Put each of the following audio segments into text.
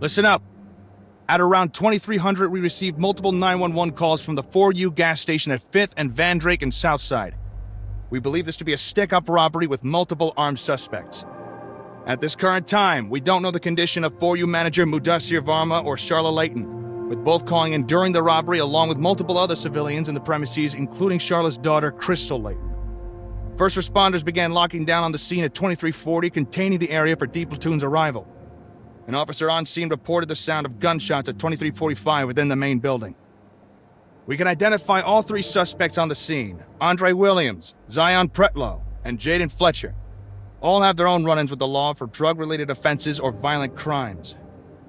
Listen up. At around 2300, we received multiple 911 calls from the 4U gas station at 5th and Van Drake and Southside. We believe this to be a stick-up robbery with multiple armed suspects. At this current time, we don't know the condition of 4U manager Mudassir Varma or Charla Layton, with both calling in during the robbery along with multiple other civilians in the premises, including Charla's daughter, Crystal Layton. First responders began locking down on the scene at 2340, containing the area for D-Platoon's arrival. An officer on scene reported the sound of gunshots at 2345 within the main building. We can identify all three suspects on the scene: Andre Williams, Zion Pretlow, and Jaden Fletcher. All have their own run-ins with the law for drug-related offenses or violent crimes.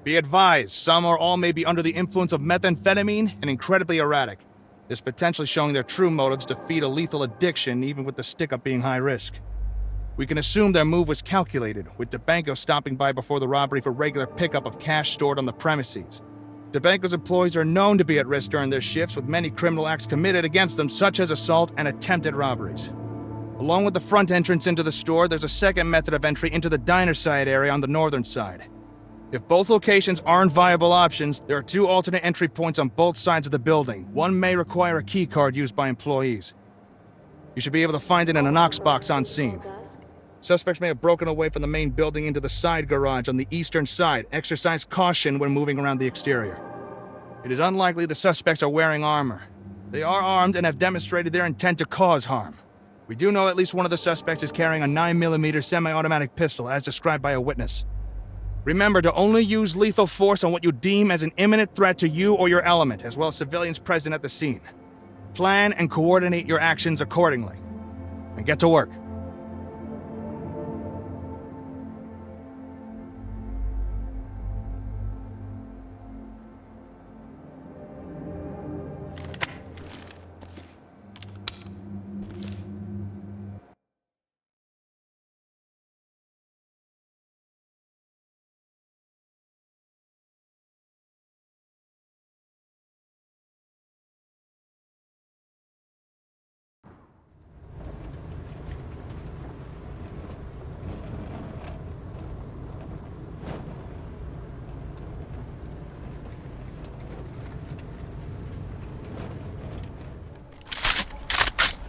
Be advised, some or all may be under the influence of methamphetamine and incredibly erratic. This potentially showing their true motives to feed a lethal addiction, even with the stick-up being high risk. We can assume their move was calculated, with DeBanco stopping by before the robbery for regular pickup of cash stored on the premises. DeBanco's employees are known to be at risk during their shifts, with many criminal acts committed against them, such as assault and attempted robberies. Along with the front entrance into the store, there's a second method of entry into the diner side area on the northern side. If both locations aren't viable options, there are two alternate entry points on both sides of the building. One may require a key card used by employees. You should be able to find it in a Knox box on scene. Suspects may have broken away from the main building into the side garage on the eastern side. Exercise caution when moving around the exterior. It is unlikely the suspects are wearing armor. They are armed and have demonstrated their intent to cause harm. We do know at least one of the suspects is carrying a 9mm semi-automatic pistol, as described by a witness. Remember to only use lethal force on what you deem as an imminent threat to you or your element, as well as civilians present at the scene. Plan and coordinate your actions accordingly. And get to work.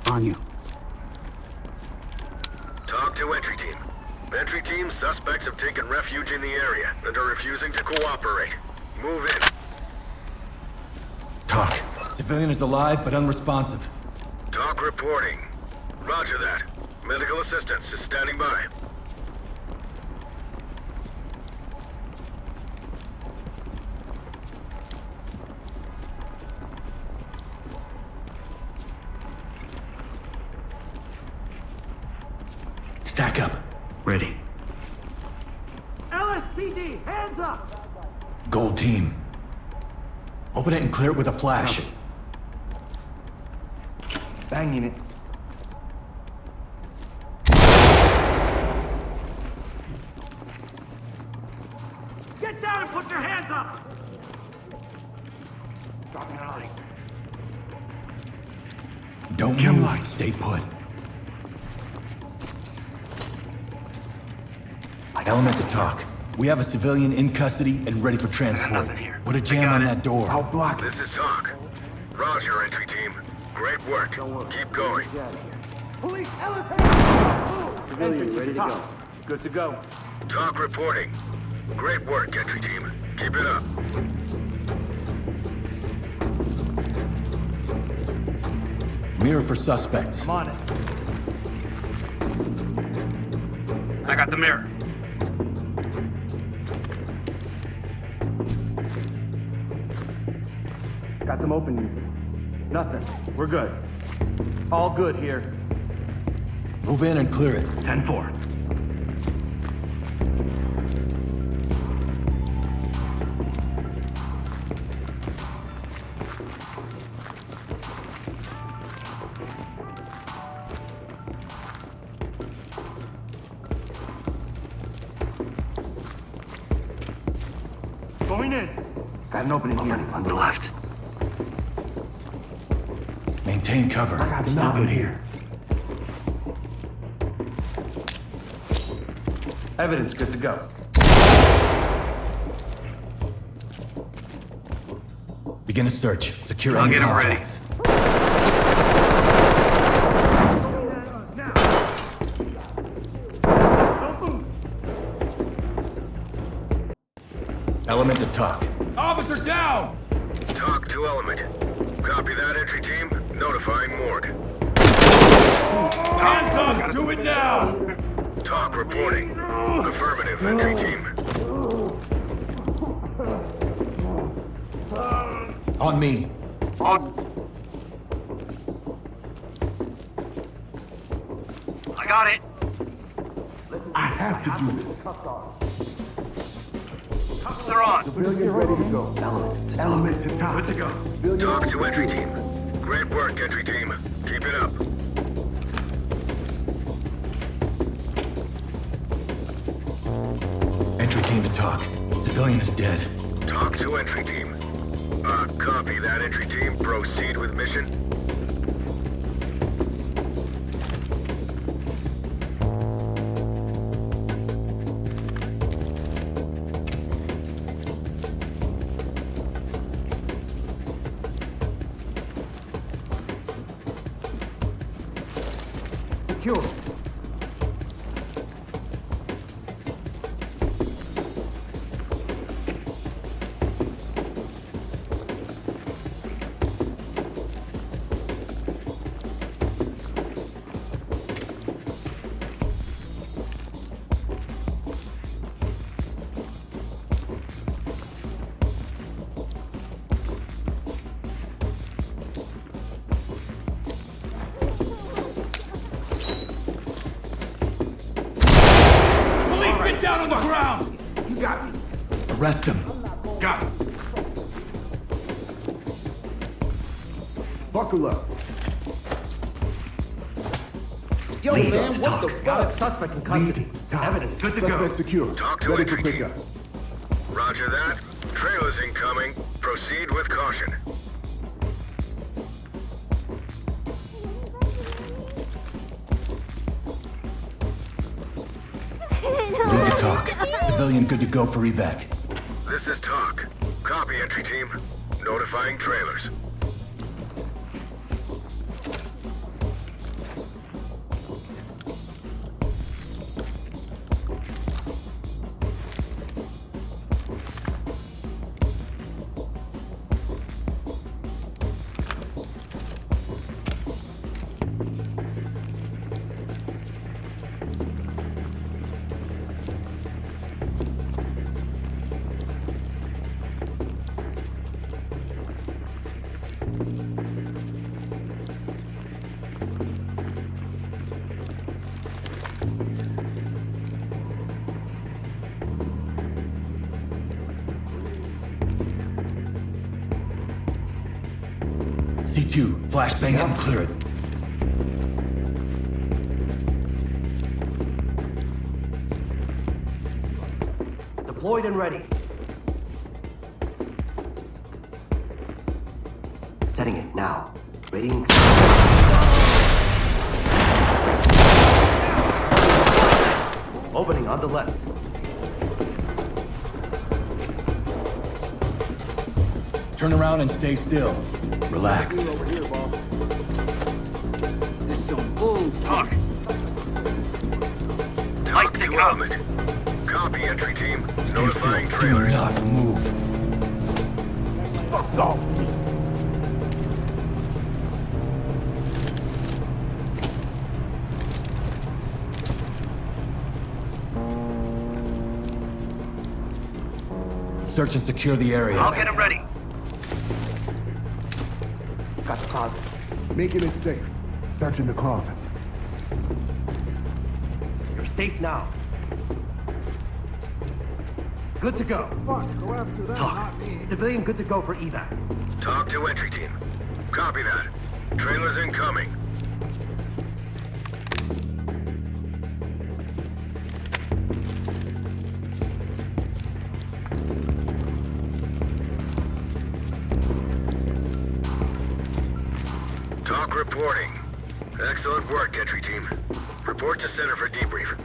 On you. Talk to entry team. Entry team, suspects have taken refuge in the area and are refusing to cooperate. Move in. Talk. Civilian is alive but unresponsive. Talk reporting. Roger that. Medical assistance is standing by. Stack up. Ready. LSPD, hands up! Gold team. Open it and clear it with a flash. Banging it. Get down and put your hands up! Dropping a line. Don't move. Stay put. Element to talk. We have a civilian in custody and ready for transport. Put a jam on that door. I'll block it. This is Talk. Roger, entry team. Great work. Keep going. Police, elevator! Civilians ready to go. Good to go. Talk reporting. Great work, entry team. Keep it up. Mirror for suspects. I'm on it. I got the mirror. Got them open, user. Nothing. We're good. All good here. Move in and clear it. 10-4. Going in. Got an opening here. On the left. Maintain cover. I got nothing here. Evidence good to go. Begin a search. Secure I'll any get 'em ready. contacts. Element to talk. Officer down! Talk to Element. Copy that, entry team. Notifying morgue. Hands up! Do it now! Talk reporting. Affirmative, entry team. On me. I got it. I have to do this. Cuffs are on. Civilian ready to go. Element to top. Good to go. Civilian Talk to entry secure. team. Great work, entry team. Keep it up. Entry team to talk. Civilian is dead. Talk to entry team. Copy that, entry team. Proceed with mission. Secure. Police, get down on the ground! You got me. Arrest him. Got it. Buckle up. Yo, man, what the fuck? Suspect in Lead custody. to top. Evidence. Good to go. Suspect secure. Talk to Ready for entry team. pickup. Roger that. Trailers incoming. Proceed with caution. Lead to talk. Civilian good to go for evac. This is Talk. Copy, entry team. Notifying trailers. C2, flashbang it and clear it. Deployed and ready. Setting it now. Ready. Opening on the left. Turn around and stay still. Relax. This is some bull. Talk. Talk to to go. Element. Copy, entry team. Stay Notifying still. Do trailers. not move. Fuck off me. Search and secure the area. I'll get him ready. Got the closet. Making it safe. Searching the closets. You're safe now. Good to go. Fuck, go after that. Talk. Civilian good to go for evac. Talk to entry team. Copy that. Trailers incoming. Talk reporting. Excellent work, entry team. Report to center for debrief.